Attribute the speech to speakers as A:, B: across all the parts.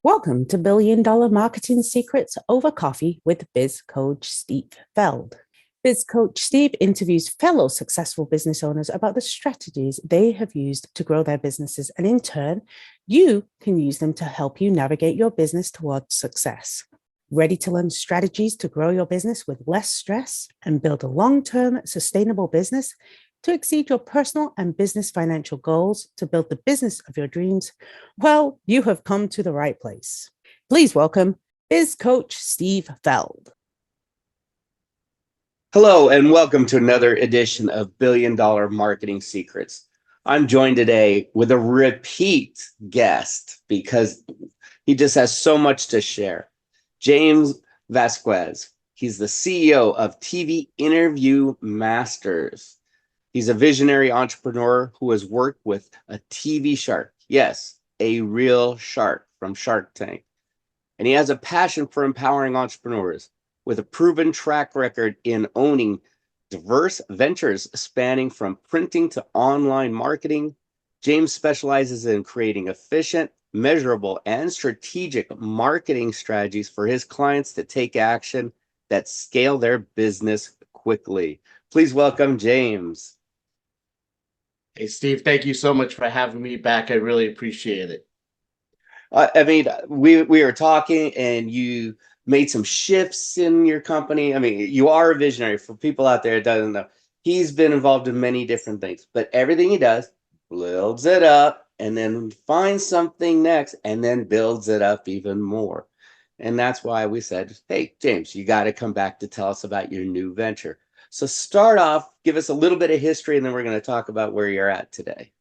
A: Welcome to Billion Dollar Marketing Secrets Over Coffee with Biz Coach Steve Feld. Biz Coach Steve interviews fellow successful business owners about the strategies they have used to grow their businesses, and in turn, you can use them to help you navigate your business towards success. Ready to learn strategies to grow your business with less stress and build a long-term sustainable business to exceed your personal and business financial goals to build the business of your dreams? Well, you have come to the right place. Please welcome Biz Coach Steve Feld.
B: Hello, and welcome to another edition of Billion Dollar Marketing Secrets. I'm joined today with a repeat guest because he just has so much to share. James Vasquez. He's the CEO of TV Interview Masters. He's a visionary entrepreneur who has worked with a TV shark. Yes, a real shark from Shark Tank. And he has a passion for empowering entrepreneurs with a proven track record in owning diverse ventures spanning from printing to online marketing. James specializes in creating efficient, measurable, and strategic marketing strategies for his clients to take action that scale their business quickly. Please welcome James.
C: Hey, Steve, thank you so much for having me back. I really appreciate it.
B: We were talking and you made some shifts in your company. I mean, you are a visionary. For people out there that doesn't know, he's been involved in many different things, but everything he does builds it up and then finds something next and then builds it up even more. And that's why we said, hey, James, you got to come back to tell us about your new venture. So start off, give us a little bit of history, and then we're going to talk about where you're at today.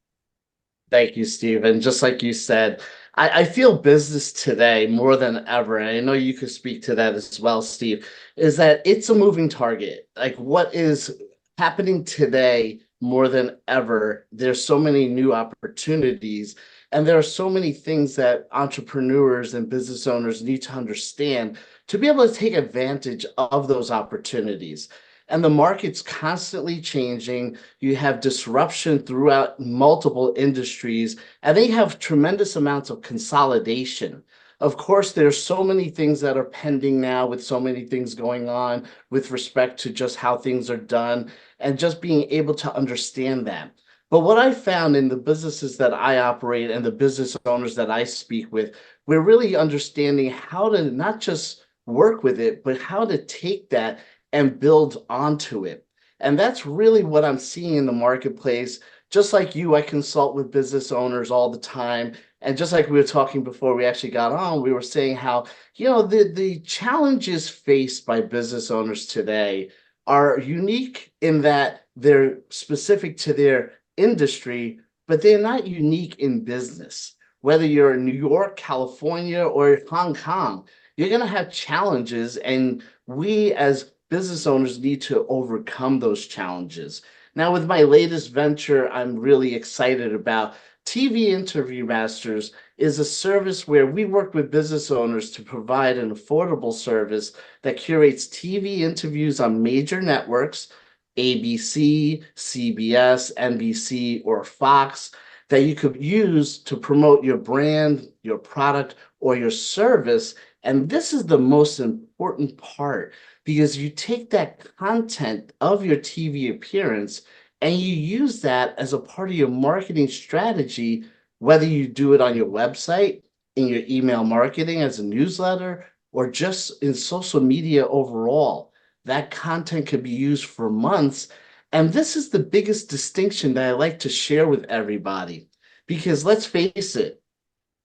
C: Thank you, Steve. And just like you said, I feel business today more than ever, and I know you could speak to that as well, Steve, is that it's a moving target. Like what is happening today more than ever, there's so many new opportunities, and there are so many things that entrepreneurs and business owners need to understand to be able to take advantage of those opportunities. And the market's constantly changing. You have disruption throughout multiple industries, and they have tremendous amounts of consolidation. Of course, there's so many things that are pending now with so many things going on with respect to just how things are done and just being able to understand that. But what I found in the businesses that I operate and the business owners that I speak with, we're really understanding how to not just work with it, but how to take that and build onto it. And that's really what I'm seeing in the marketplace. Just like you, I consult with business owners all the time. And just like we were talking before we actually got on, we were saying how, the challenges faced by business owners today are unique in that they're specific to their industry, but they're not unique in business. Whether you're in New York, California, or Hong Kong, you're going to have challenges. And we as business owners need to overcome those challenges. Now, with my latest venture, I'm really excited about. TV Interview Masters is a service where we work with business owners to provide an affordable service that curates TV interviews on major networks, ABC, CBS, NBC, or Fox, that you could use to promote your brand, your product, or your service. And this is the most important part, because you take that content of your TV appearance and you use that as a part of your marketing strategy, whether you do it on your website, in your email marketing as a newsletter, or just in social media overall. That content could be used for months. And this is the biggest distinction that I like to share with everybody, because let's face it,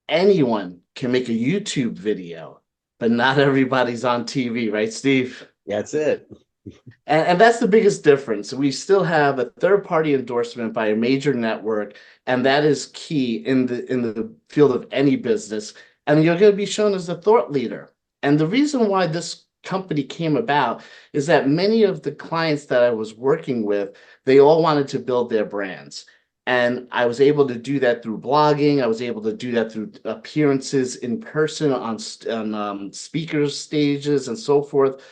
C: anyone can make a YouTube video, but not everybody's on TV, right, Steve?
B: That's it.
C: And that's the biggest difference. We still have a third-party endorsement by a major network, and that is key in the field of any business. And you're going to be shown as a thought leader. And the reason why this company came about is that many of the clients that I was working with, they all wanted to build their brands. And I was able to do that through blogging. I was able to do that through appearances in person on speakers stages and so forth.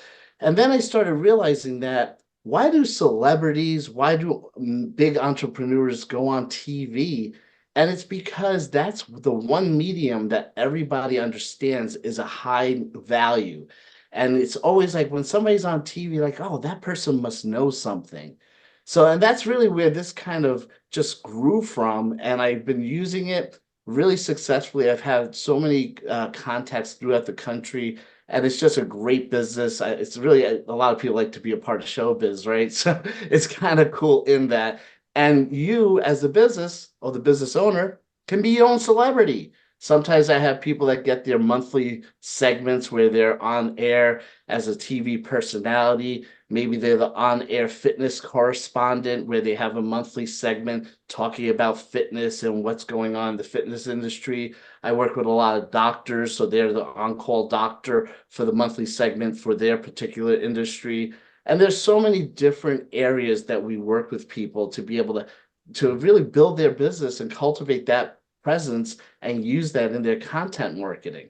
C: And then I started realizing that why do celebrities, why do big entrepreneurs go on TV And it's because that's the one medium that everybody understands is a high value. And it's always like when somebody's on TV, like, oh, that person must know something. So, and that's really where this kind of just grew from. And I've been using it really successfully. I've had so many contacts throughout the country, and it's just a great business. It's really a lot of people like to be a part of showbiz, right? So it's kind of cool in that. And you, as the business or the business owner, can be your own celebrity. Sometimes I have people that get their monthly segments where they're on air as a TV personality. Maybe they're the on air fitness correspondent where they have a monthly segment talking about fitness and what's going on in the fitness industry. I work with a lot of doctors, so they're the on call doctor for the monthly segment for their particular industry. And there's so many different areas that we work with people to be able to really build their business and cultivate that presence and use that in their content marketing.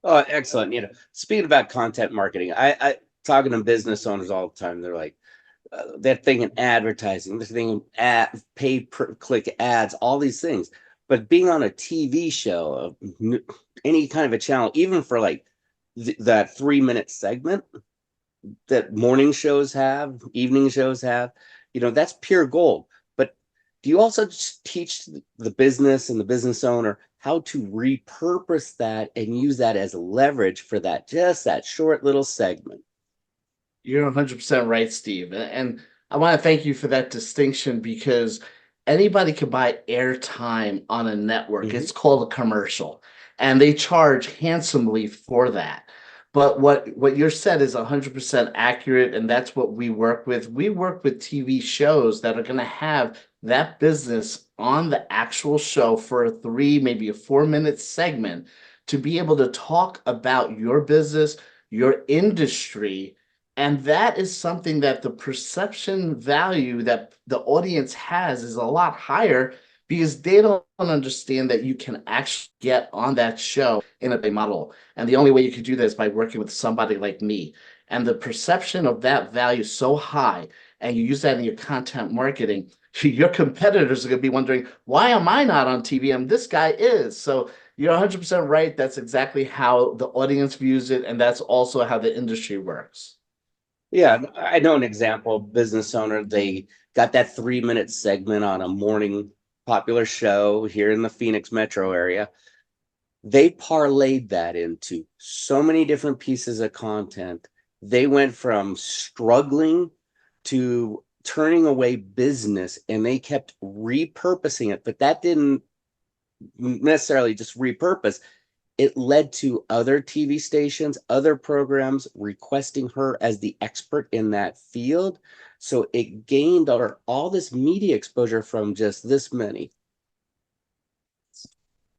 B: Oh, excellent. Speaking about content marketing, I talking to business owners all the time. They're like, they're thinking advertising, they're thinking pay per click ads, all these things. But being on a TV show, any kind of a channel, even for like that 3 minute segment that morning shows have, evening shows have, that's pure gold. But do you also teach the business and the business owner how to repurpose that and use that as leverage for that short little segment?
C: You're 100% right, Steve. And I want to thank you for that distinction because anybody can buy airtime on a network.
B: Mhm.
C: It's called a commercial, and they charge handsomely for that. But what you said is 100% accurate, and that's what we work with. We work with TV shows that are going to have that business on the actual show for a 3, maybe a 4 minute segment to be able to talk about your business, your industry, and that is something that the perception value that the audience has is a lot higher because they don't understand that you can actually get on that show in a model. And the only way you can do that is by working with somebody like me. And the perception of that value is so high, and you use that in your content marketing, your competitors are going to be wondering, why am I not on TV? And this guy is. So you're 100% right. That's exactly how the audience views it. And that's also how the industry works.
B: Yeah, I know an example business owner. They got that 3 minute segment on a morning popular show here in the Phoenix metro area. They parlayed that into so many different pieces of content. They went from struggling to turning away business, and they kept repurposing it. But that didn't necessarily just repurpose. It led to other TV stations, other programs requesting her as the expert in that field. So it gained all this media exposure from just this many.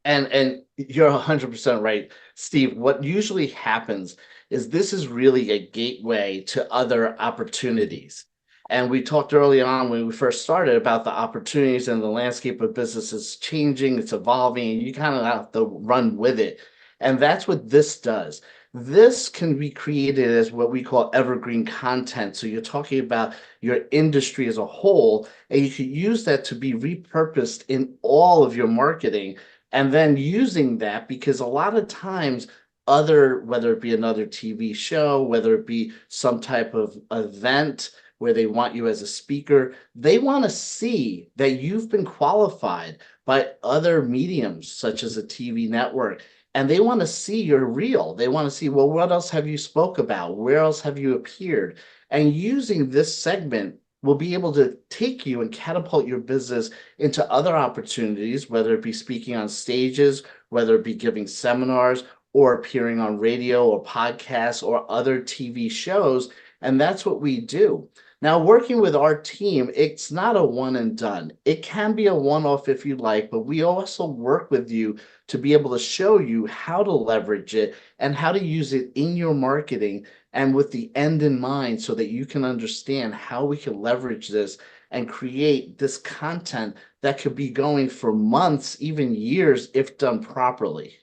C: And you're 100% right, Steve. What usually happens is this is really a gateway to other opportunities. And we talked early on when we first started about the opportunities and the landscape of business is changing, it's evolving, and you kind of have to run with it. And that's what this does. This can be created as what we call evergreen content. So you're talking about your industry as a whole, and you could use that to be repurposed in all of your marketing and then using that because a lot of times whether it be another TV show, whether it be some type of event where they want you as a speaker, they want to see that you've been qualified by other mediums such as a TV network, and they want to see you're real. They want to see, well, what else have you spoke about, where else have you appeared? And using this segment will be able to take you and catapult your business into other opportunities, whether it be speaking on stages, whether it be giving seminars, or appearing on radio or podcasts or other TV shows. And that's what we do. Now, working with our team, it's not a one and done. It can be a one-off if you like, but we also work with you to be able to show you how to leverage it and how to use it in your marketing and with the end in mind so that you can understand how we can leverage this and create this content that could be going for months, even years, if done properly.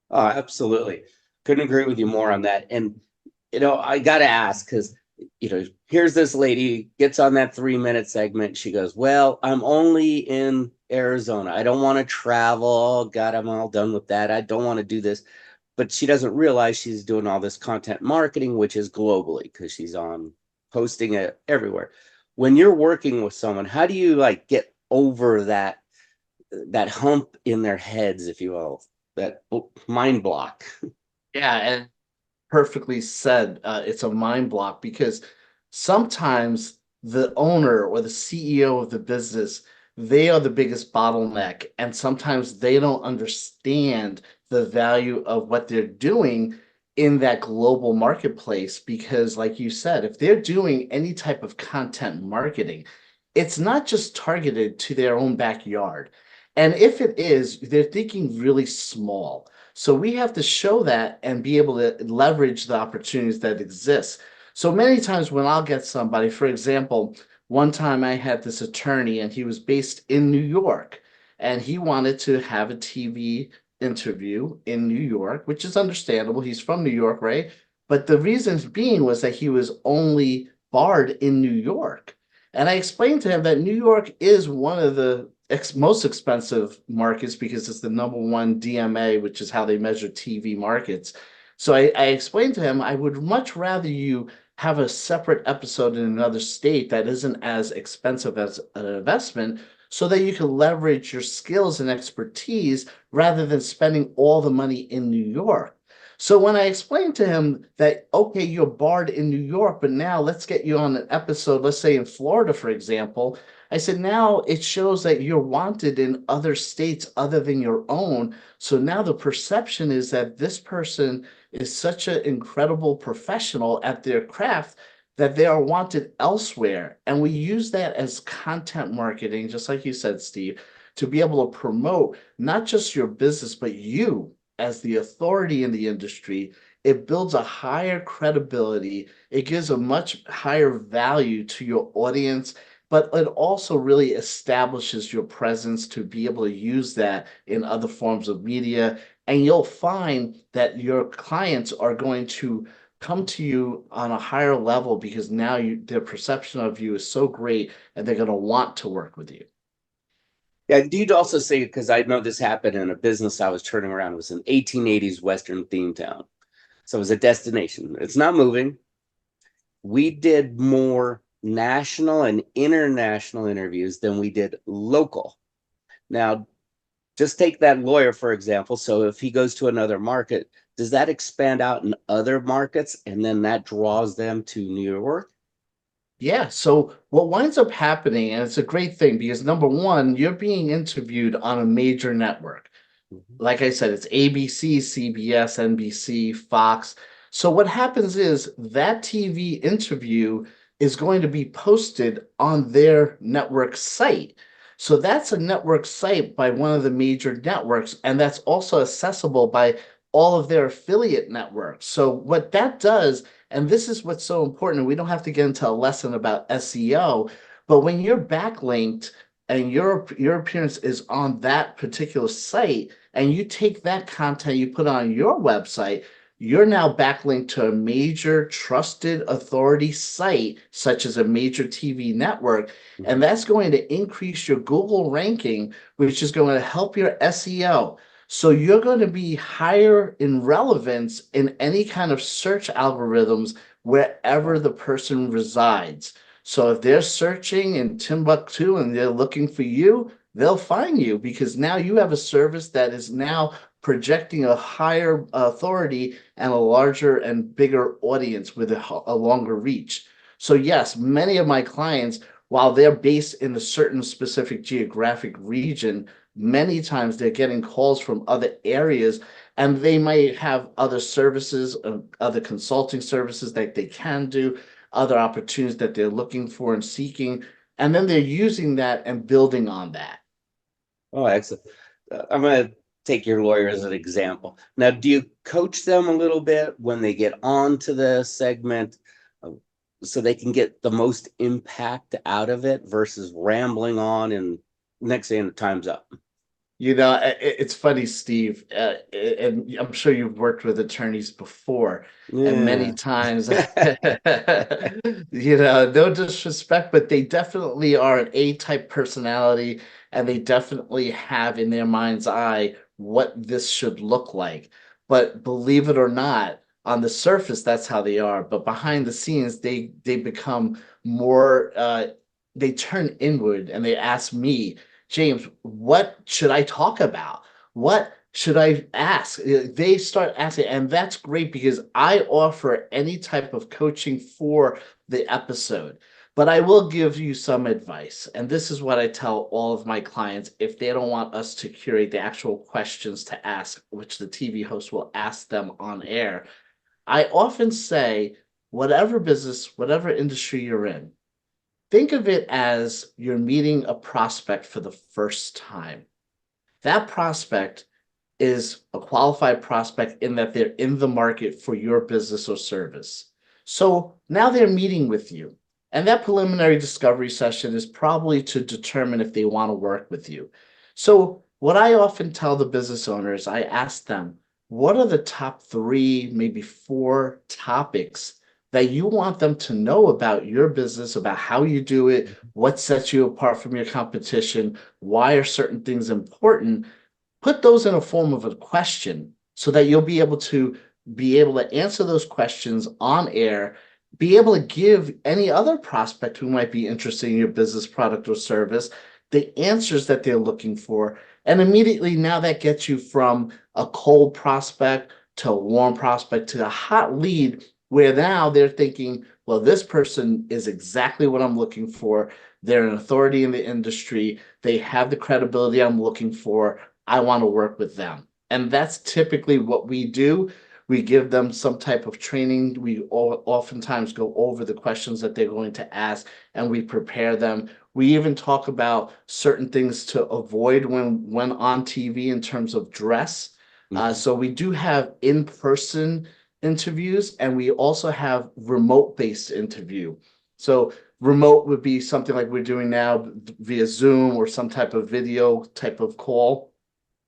B: Oh, absolutely. Couldn't agree with you more on that. And, I got to ask because, here's this lady gets on that 3 minute segment. She goes, well, I'm only in Arizona. I don't want to travel. God, I'm all done with that. I don't want to do this. But she doesn't realize she's doing all this content marketing, which is globally because she's on posting it everywhere. When you're working with someone, how do you like get over that hump in their heads, if you will, that mind block?
C: Yeah, and perfectly said. It's a mind block because sometimes the owner or the CEO of the business, they are the biggest bottleneck, and sometimes they don't understand the value of what they're doing in that global marketplace. Because, like you said, if they're doing any type of content marketing, it's not just targeted to their own backyard. And if it is, they're thinking really small. So we have to show that and be able to leverage the opportunities that exist. So many times when I'll get somebody, for example, one time I had this attorney and he was based in New York and he wanted to have a TV interview in New York, which is understandable. He's from New York, right? But the reasons being was that he was only barred in New York. And I explained to him that New York is one of the most expensive markets because it's the number one DMA, which is how they measure TV markets. So I explained to him, I would much rather you have a separate episode in another state that isn't as expensive as an investment so that you can leverage your skills and expertise rather than spending all the money in New York. So when I explained to him that, okay, you're barred in New York, but now let's get you on an episode, let's say in Florida, for example, I said, now it shows that you're wanted in other states other than your own. So now the perception is that this person is such an incredible professional at their craft that they are wanted elsewhere. And we use that as content marketing, just like you said, Steve, to be able to promote not just your business, but you as the authority in the industry. It builds a higher credibility. It gives a much higher value to your audience, but it also really establishes your presence to be able to use that in other forms of media. And you'll find that your clients are going to come to you on a higher level because now their perception of you is so great and they're going to want to work with you.
B: Yeah, you'd also say, because I know this happened in a business I was turning around, it was an 1880s Western theme town. So it was a destination. It's not moving. We did more national and international interviews than we did local. Now, just take that lawyer, for example. So if he goes to another market, does that expand out in other markets and then that draws them to New York?
C: Yeah, so what winds up happening, and it's a great thing because number one, you're being interviewed on a major network.
B: Mhm.
C: Like I said, it's ABC, CBS, NBC, Fox. So what happens is that TV interview is going to be posted on their network site. So that's a network site by one of the major networks, and that's also accessible by all of their affiliate networks. So what that does, and this is what's so important, we don't have to get into a lesson about SEO, but when you're backlinked and your appearance is on that particular site, and you take that content you put on your website, you're now backlinked to a major trusted authority site, such as a major TV network. And that's going to increase your Google ranking, which is going to help your SEO. So you're going to be higher in relevance in any kind of search algorithms wherever the person resides. So if they're searching in Timbuktu and they're looking for you, they'll find you because now you have a service that is now projecting a higher authority and a larger and bigger audience with a longer reach. So yes, many of my clients, while they're based in a certain specific geographic region, many times they're getting calls from other areas and they might have other services, other consulting services that they can do, other opportunities that they're looking for and seeking, and then they're using that and building on that.
B: Oh, excellent. I'm going to take your lawyer as an example. Now, do you coach them a little bit when they get onto the segment so they can get the most impact out of it versus rambling on and next thing the time's up?
C: It's funny, Steve, and I'm sure you've worked with attorneys before, and many
B: Yeah.
C: times, no disrespect, but they definitely are an A-type personality, and they definitely have in their mind's eye what this should look like. But believe it or not, on the surface, that's how they are. But behind the scenes, they become more, they turn inward and they ask me, James, what should I talk about? What should I ask? They start asking, and that's great because I offer any type of coaching for the episode. But I will give you some advice. And this is what I tell all of my clients if they don't want us to curate the actual questions to ask, which the TV host will ask them on air. I often say, whatever business, whatever industry you're in, think of it as you're meeting a prospect for the first time. That prospect is a qualified prospect in that they're in the market for your business or service. So now they're meeting with you. And that preliminary discovery session is probably to determine if they want to work with you. So, what I often tell the business owners, I ask them, what are the top three, maybe four topics that you want them to know about your business, about how you do it, what sets you apart from your competition, why are certain things important? Put those in a form of a question so that you'll be able to answer those questions on air, be able to give any other prospect who might be interested in your business, product, or service the answers that they're looking for. And immediately now that gets you from a cold prospect to a warm prospect to a hot lead, where now they're thinking, well, this person is exactly what I'm looking for. They're an authority in the industry. They have the credibility I'm looking for. I want to work with them. And that's typically what we do. We give them some type of training. We oftentimes go over the questions that they're going to ask and we prepare them. We even talk about certain things to avoid when on TV in terms of dress. So we do have in-person interviews and we also have remote-based interview. So remote would be something like we're doing now via Zoom or some type of video type of call.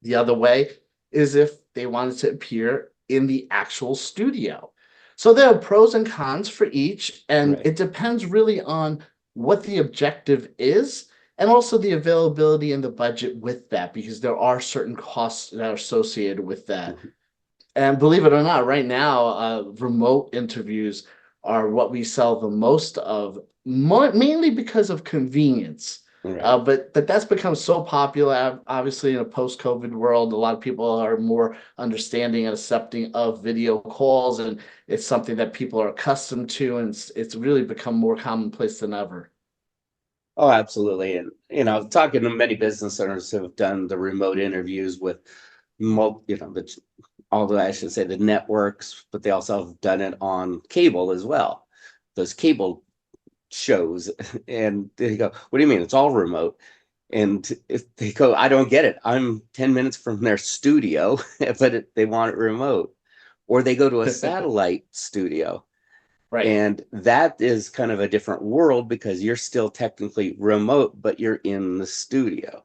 C: The other way is if they wanted to appear in the actual studio. So there are pros and cons for each, and
B: Right.
C: it depends really on what the objective is and also the availability and the budget with that, because there are certain costs that are associated with that.
B: Mhm.
C: And believe it or not, right now, remote interviews are what we sell the most of, mainly because of convenience.
B: Right.
C: But that's become so popular. Obviously, in a post-COVID world, a lot of people are more understanding and accepting of video calls, and it's something that people are accustomed to, and it's really become more commonplace than ever.
B: Oh, absolutely. And, talking to many business owners who have done the remote interviews with, although I should say the networks, but they also have done it on cable as well. Those cable shows. And they go, what do you mean? It's all remote. And if they go, I don't get it. I'm 10 minutes from their studio, but they want it remote. Or they go to a satellite studio.
C: Right.
B: And that is kind of a different world because you're still technically remote, but you're in the studio.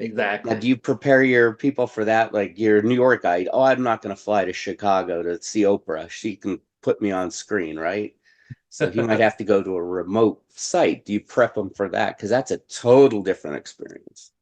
B: Now,
C: Exactly.
B: do you prepare your people for that? Like your New York guy, oh, I'm not going to fly to Chicago to see Oprah. She can put me on screen, right? So he might have to go to a remote site. Do you prep them for that? Because that's a total different experience.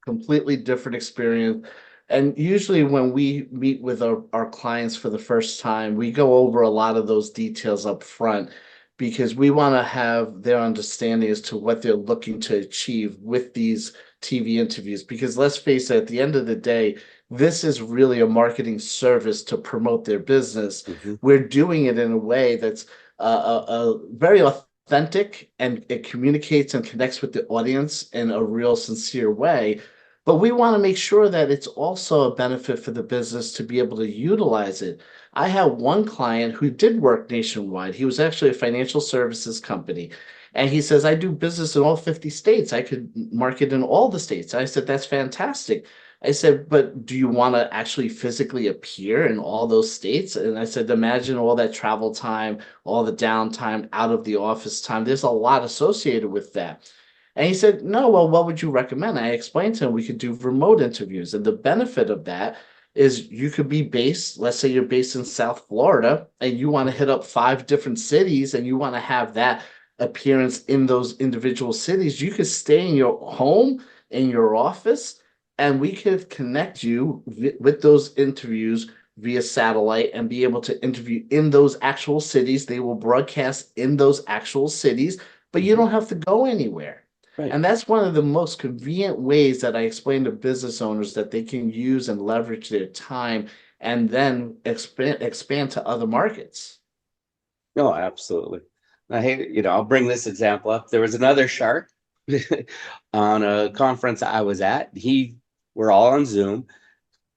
C: Completely different experience. And usually when we meet with our clients for the first time, we go over a lot of those details up front because we want to have their understanding as to what they're looking to achieve with these TV interviews. Because let's face it, at the end of the day, this is really a marketing service to promote their business.
B: Mm-hmm.
C: We're doing it in a way that's very authentic and it communicates and connects with the audience in a real sincere way. But we want to make sure that it's also a benefit for the business to be able to utilize it. I have one client who did work nationwide. He was actually a financial services company. And he says, I do business in all 50 states. I could market in all the states. I said, that's fantastic. I said, but do you want to actually physically appear in all those states? And I said, imagine all that travel time, all the downtime, out of the office time. There's a lot associated with that. And he said, no, well, what would you recommend? I explained to him we could do remote interviews. And the benefit of that is you could be based, let's say you're based in South Florida and you want to hit up 5 different cities and you want to have that appearance in those individual cities. You could stay in your home, in your office, and we could connect you with those interviews via satellite and be able to interview in those actual cities. They will broadcast in those actual cities, but you don't have to go anywhere.
B: Right.
C: And that's one of the most convenient ways that I explain to business owners that they can use and leverage their time and then expand to other markets.
B: No, absolutely. I hate, I'll bring this example up. There was another shark on a conference I was at. We're all on Zoom.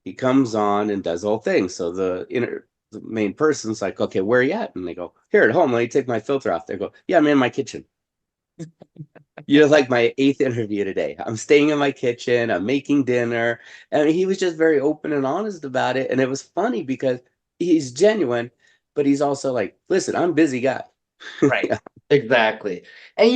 B: He comes on and does the whole thing. So the main person's like, okay, where are you at? And they go, here at home. Let me take my filter off. They go, yeah, I'm in my kitchen. You're like my 8th interview today. I'm staying in my kitchen. I'm making dinner. And he was just very open and honest about it. And it was funny because he's genuine, but he's also like, listen, I'm a busy guy.
C: Right. Exactly. And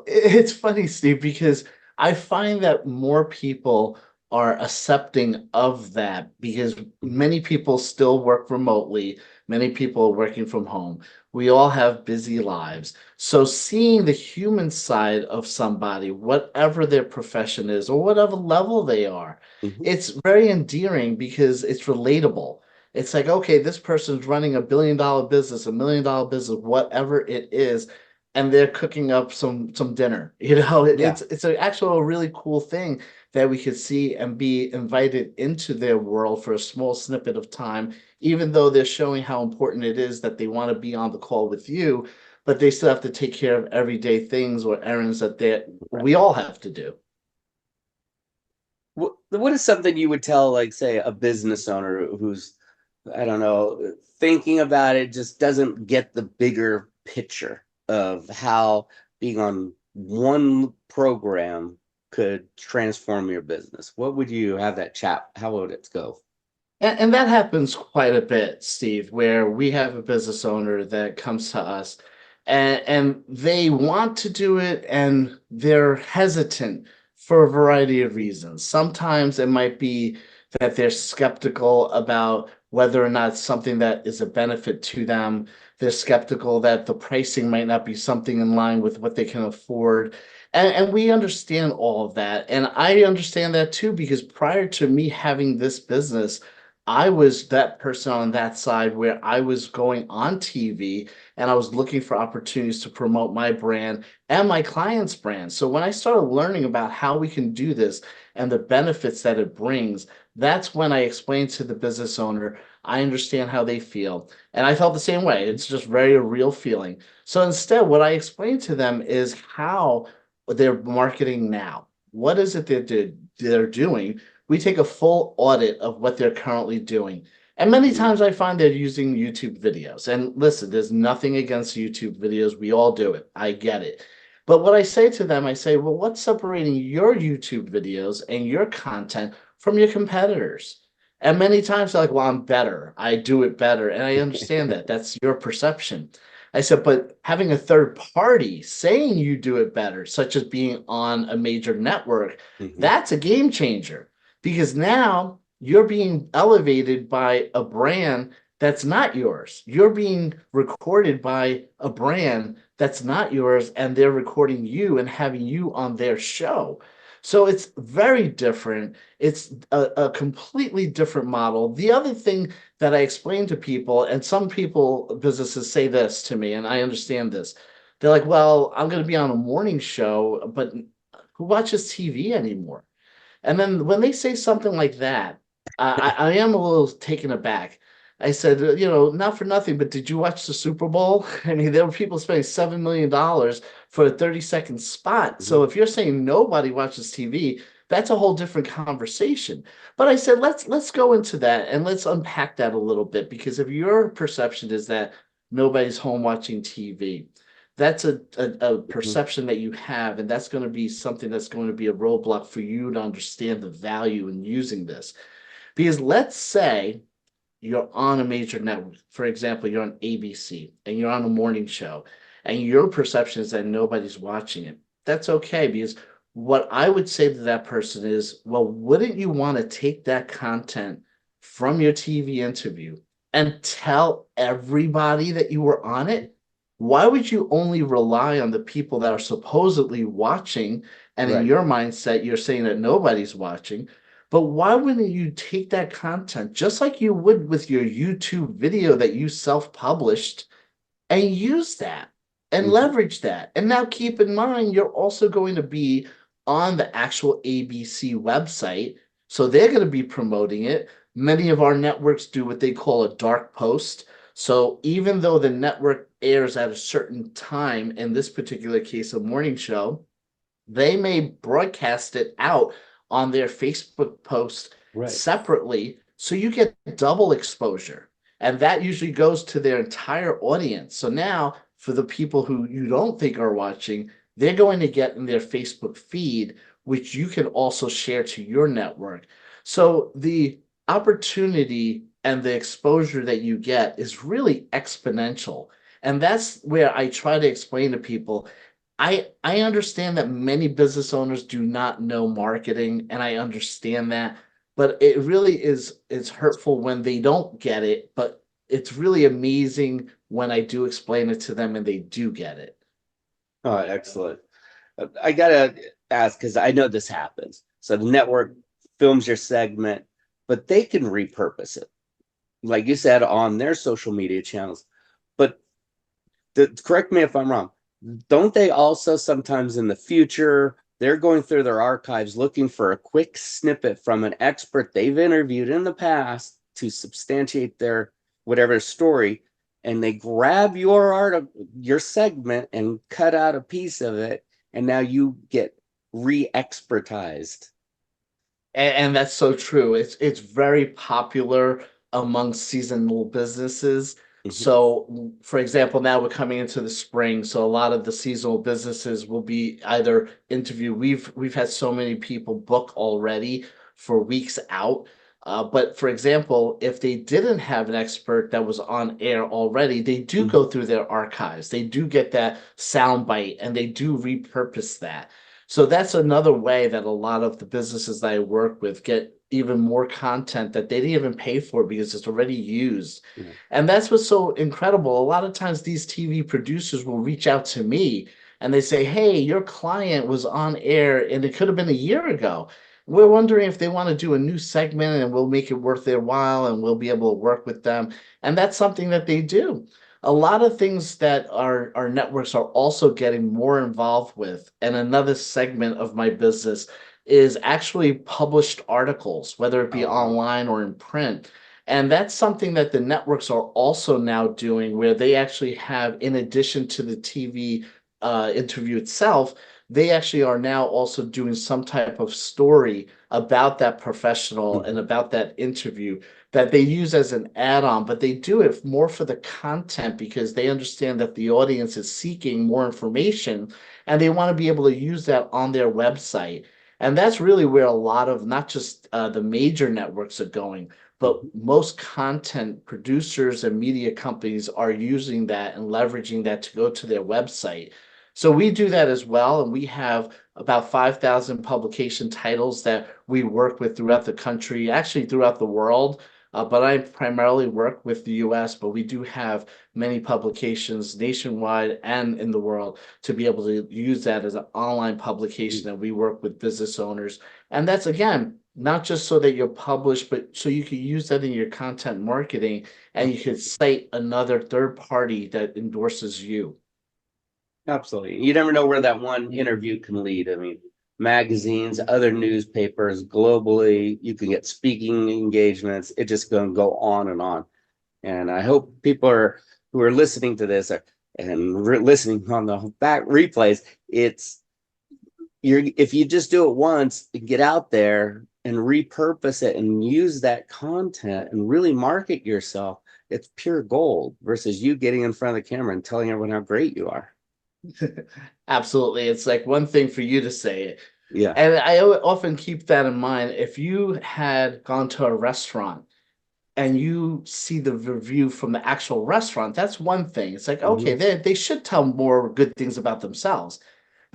C: it's funny, Steve, because I find that more people are accepting of that because many people still work remotely. Many people are working from home. We all have busy lives. So seeing the human side of somebody, whatever their profession is or whatever level they are,
B: Mhm.
C: it's very endearing because it's relatable. It's like, okay, this person's running $1 billion business, $1 million business, whatever it is, and they're cooking up some dinner.
B: Yeah.
C: It's an actual really cool thing that we could see and be invited into their world for a small snippet of time, even though they're showing how important it is that they want to be on the call with you, but they still have to take care of everyday things or errands that
B: Right.
C: we all have to do.
B: What is something you would tell, like, say, a business owner who's, I don't know, thinking about it, just doesn't get the bigger picture of how being on one program could transform your business? What would you have that chat? How would it go?
C: And that happens quite a bit, Steve, where we have a business owner that comes to us and they want to do it and they're hesitant for a variety of reasons. Sometimes it might be that they're skeptical about whether or not it's something that is a benefit to them. They're skeptical that the pricing might not be something in line with what they can afford. And we understand all of that. And I understand that too, because prior to me having this business, I was that person on that side where I was going on TV and I was looking for opportunities to promote my brand and my client's brand. So when I started learning about how we can do this and the benefits that it brings, that's when I explained to the business owner, I understand how they feel. And I felt the same way. It's just very real feeling. So instead, what I explained to them is how they're marketing now. What is it that they're doing? We take a full audit of what they're currently doing. And many
B: Mm.
C: times I find they're using YouTube videos. And listen, there's nothing against YouTube videos. We all do it. I get it. But what I say to them, I say, well, what's separating your YouTube videos and your content from your competitors? And many times they're like, well, I'm better. I do it better. And I understand that. That's your perception. I said, but having a third party saying you do it better, such as being on a major network,
B: Mhm.
C: that's a game changer because now you're being elevated by a brand that's not yours. You're being recorded by a brand that's not yours, and they're recording you and having you on their show. So it's very different. It's a completely different model. The other thing that I explain to people, and some people, businesses say this to me, and I understand this. They're like, well, I'm going to be on a morning show, but who watches TV anymore? And then when they say something like that, I am a little taken aback. I said, not for nothing, but did you watch the Super Bowl? I mean, there were people spending $7 million for a 30-second spot. So
B: Mhm.
C: if you're saying nobody watches TV, that's a whole different conversation. But I said, let's go into that and let's unpack that a little bit because if your perception is that nobody's home watching TV, that's a
B: Mhm.
C: perception that you have, and that's going to be something that's going to be a roadblock for you to understand the value in using this. Because let's say you're on a major network, for example, you're on ABC and you're on a morning show, and your perception is that nobody's watching it. That's okay because what I would say to that person is, well, wouldn't you want to take that content from your TV interview and tell everybody that you were on it? Why would you only rely on the people that are supposedly watching? And in
B: Right.
C: your mindset, you're saying that nobody's watching. But why wouldn't you take that content, just like you would with your YouTube video that you self-published, and use that and
B: Mhm.
C: leverage that? And now keep in mind, you're also going to be on the actual ABC website. So they're going to be promoting it. Many of our networks do what they call a dark post. So even though the network airs at a certain time, in this particular case, a morning show, they may broadcast it out on their Facebook post
B: Right.
C: separately. So you get double exposure. And that usually goes to their entire audience. So now, for the people who you don't think are watching, they're going to get in their Facebook feed, which you can also share to your network. So the opportunity and the exposure that you get is really exponential. And that's where I try to explain to people, I understand that many business owners do not know marketing, and I understand that, but it really is, it's hurtful when they don't get it, but it's really amazing when I do explain it to them and they do get it.
B: Oh, excellent. I gotta ask because I know this happens. So the network films your segment, but they can repurpose it, like you said, on their social media channels. But correct me if I'm wrong. Don't they also sometimes in the future they're going through their archives looking for a quick snippet from an expert they've interviewed in the past to substantiate their whatever story, and they grab your article, your segment, and cut out a piece of it, and now you get re-expertized.
C: And that's so true. It's very popular among seasonal businesses.
B: Mhm.
C: So, for example, now we're coming into the spring, so a lot of the seasonal businesses will be either interview. We've had so many people book already for weeks out. But for example, if they didn't have an expert that was on air already, they do
B: Mhm.
C: go through their archives. They do get that sound bite and they do repurpose that. So that's another way that a lot of the businesses that I work with get even more content that they didn't even pay for because it's already used.
B: Yeah.
C: And that's what's so incredible. A lot of times these TV producers will reach out to me and they say, "Hey, your client was on air and it could have been a year ago. We're wondering if they want to do a new segment and we'll make it worth their while and we'll be able to work with them." And that's something that they do. A lot of things that our networks are also getting more involved with. And another segment of my business is actually published articles, whether it be
B: Oh, wow.
C: online or in print. And that's something that the networks are also now doing, where they actually have, in addition to the TV interview itself, they actually are now also doing some type of story about that professional and
B: Mhm.
C: about that interview that they use as an add-on, but they do it more for the content because they understand that the audience is seeking more information and they want to be able to use that on their website. And that's really where a lot of not just the major networks are going, but
B: Mhm.
C: most content producers and media companies are using that and leveraging that to go to their website. So we do that as well, and we have about 5,000 publication titles that we work with throughout the country, actually throughout the world. But I primarily work with the US, but we do have many publications nationwide and in the world to be able to use that as an online publication that we work with business owners. And that's again, not just so that you're published, but so you can use that in your content marketing and you can
B: Absolutely.
C: cite another third party that endorses you.
B: Absolutely. You never know where that one interview can lead. I mean, magazines, other newspapers globally, you can get speaking engagements. It just going to go on and on. And I hope people are who are listening to this listening on the back replays. It's you're if you just do it once, get out there and repurpose it and use that content and really market yourself. It's pure gold versus you getting in front of the camera and telling everyone how great you are.
C: Absolutely. It's like one thing for you to say it.
B: Yeah.
C: And often keep that in mind. If you had gone to a restaurant and you see the review from the actual restaurant, that's one thing. It's like, okay,
B: Mhm.
C: they should tell more good things about themselves.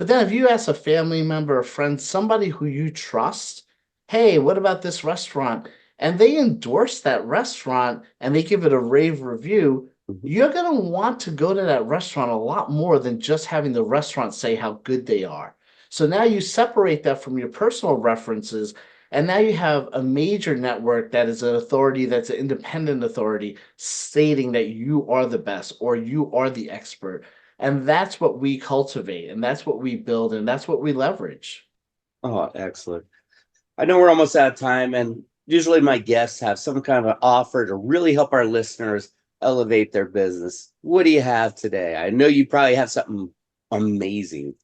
C: But then if you ask a family member, a friend, somebody who you trust, hey, what about this restaurant? And they endorse that restaurant and they give it a rave review,
B: Mhm.
C: you're going to want to go to that restaurant a lot more than just having the restaurant say how good they are. So now you separate that from your personal references, and now you have a major network that is an authority that's an independent authority stating that you are the best or you are the expert. And that's what we cultivate, and that's what we build, and that's what we leverage.
B: Oh, excellent. I know we're almost out of time, and usually my guests have some kind of an offer to really help our listeners elevate their business. What do you have today? I know you probably have something amazing.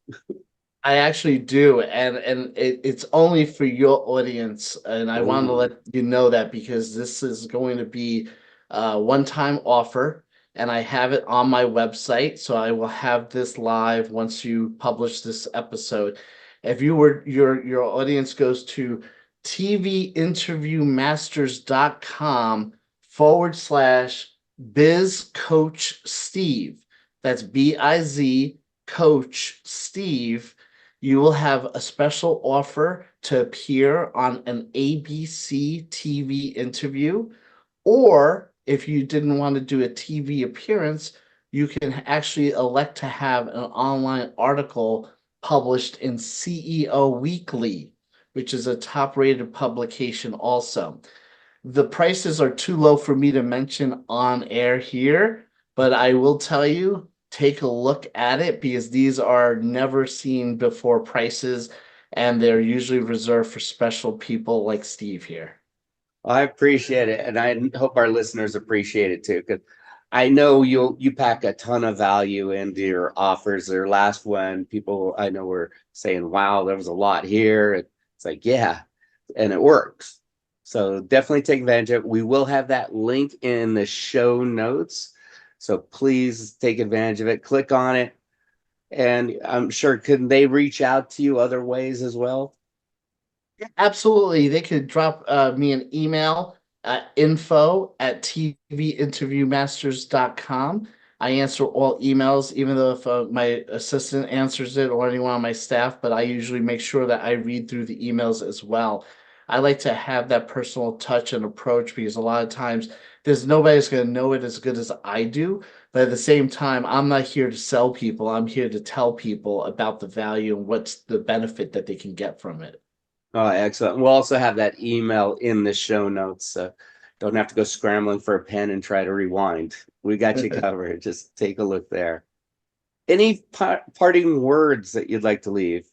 C: I actually do, and it's only for your audience, and I want to
B: Oh,
C: let you know that because this is going to be a one-time offer, and I have it on my website, so I will have this live once you publish this episode. If you were your audience goes to tvinterviewmasters.com/biz coach Steve. That's BIZ coach Steve, you will have a special offer to appear on an ABC TV interview. Or if you didn't want to do a TV appearance, you can actually elect to have an online article published in CEO Weekly, which is a top rated publication also. The prices are too low for me to mention on air here, but I will tell you, take a look at it because these are never seen before prices, and they're usually reserved for special people like Steve here.
B: I appreciate it, and I hope our listeners appreciate it too, because I know you pack a ton of value into your offers. Their last one, people I know were saying, "Wow, there was a lot here." It's like, yeah, and it works. So definitely take advantage of it. We will have that link in the show notes, so please take advantage of it. Click on it, and I'm sure can they reach out to you other ways as well?
C: Absolutely. They could drop me an email at info@tvinterviewmasters.com. I answer all emails, even though if my assistant answers it or anyone on my staff, but I usually make sure that I read through the emails as well. I like to have that personal touch and approach because a lot of times there's nobody's going to know it as good as I do. But at the same time, I'm not here to sell people. I'm here to tell people about the value and what's the benefit that they can get from it.
B: Oh, excellent. We'll also have that email in the show notes. So don't have to go scrambling for a pen and try to rewind. We got you covered. Just take a look there. Any parting words that you'd like to leave?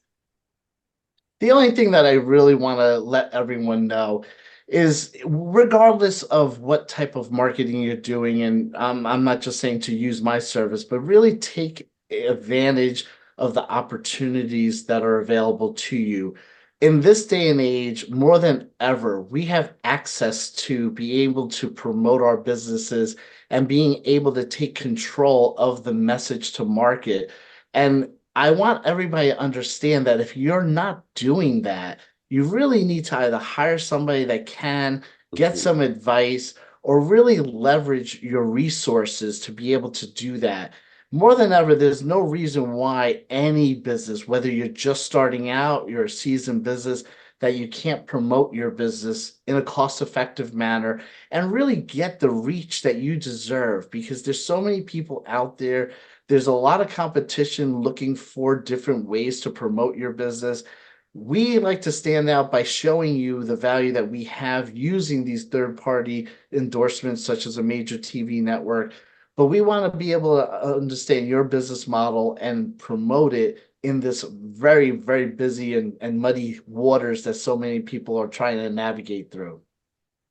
C: The only thing that I really want to let everyone know is regardless of what type of marketing you're doing, and I'm not just saying to use my service, but really take advantage of the opportunities that are available to you. In this day and age, more than ever, we have access to be able to promote our businesses and being able to take control of the message to market. And I want everybody to understand that if you're not doing that, you really need to either hire somebody that can get
B: Mhm.
C: some advice or really leverage your resources to be able to do that. More than ever, there's no reason why any business, whether you're just starting out, you're a seasoned business, that you can't promote your business in a cost-effective manner and really get the reach that you deserve because there's so many people out there, there's a lot of competition looking for different ways to promote your business. We like to stand out by showing you the value that we have using these third party endorsements, such as a major TV network. But we want to be able to understand your business model and promote it in this very, very busy and muddy waters that so many people are trying to navigate through.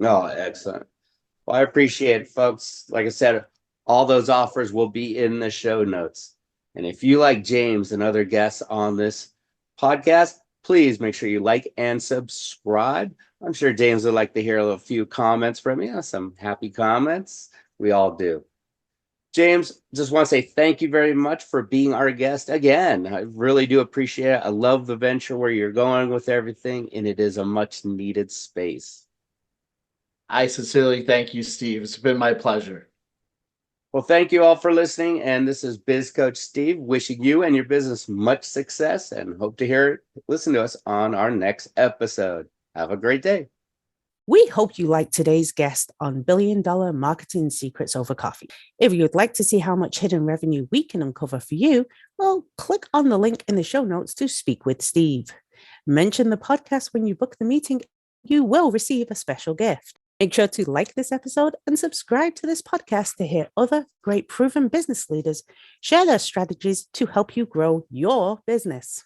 B: Oh, excellent. Well, I appreciate it, folks. Like I said, all those offers will be in the show notes. And if you like James and other guests on this podcast, please make sure you like and subscribe. I'm sure James would like to hear a few comments from you, some happy comments. We all do. James, just want to say thank you very much for being our guest again. I really do appreciate it. I love the venture where you're going with everything, and it is a much needed space.
C: I sincerely thank you, Steve. It's been my pleasure.
B: Well, thank you all for listening. And this is Biz Coach Steve wishing you and your business much success and hope to listen to us on our next episode. Have a great day.
A: We hope you liked today's guest on $1 billion marketing secrets over coffee. If you'd like to see how much hidden revenue we can uncover for you, well, click on the link in the show notes to speak with Steve. Mention the podcast when you book the meeting. You will receive a special gift. Make sure to like this episode and subscribe to this podcast to hear other great proven business leaders share their strategies to help you grow your business.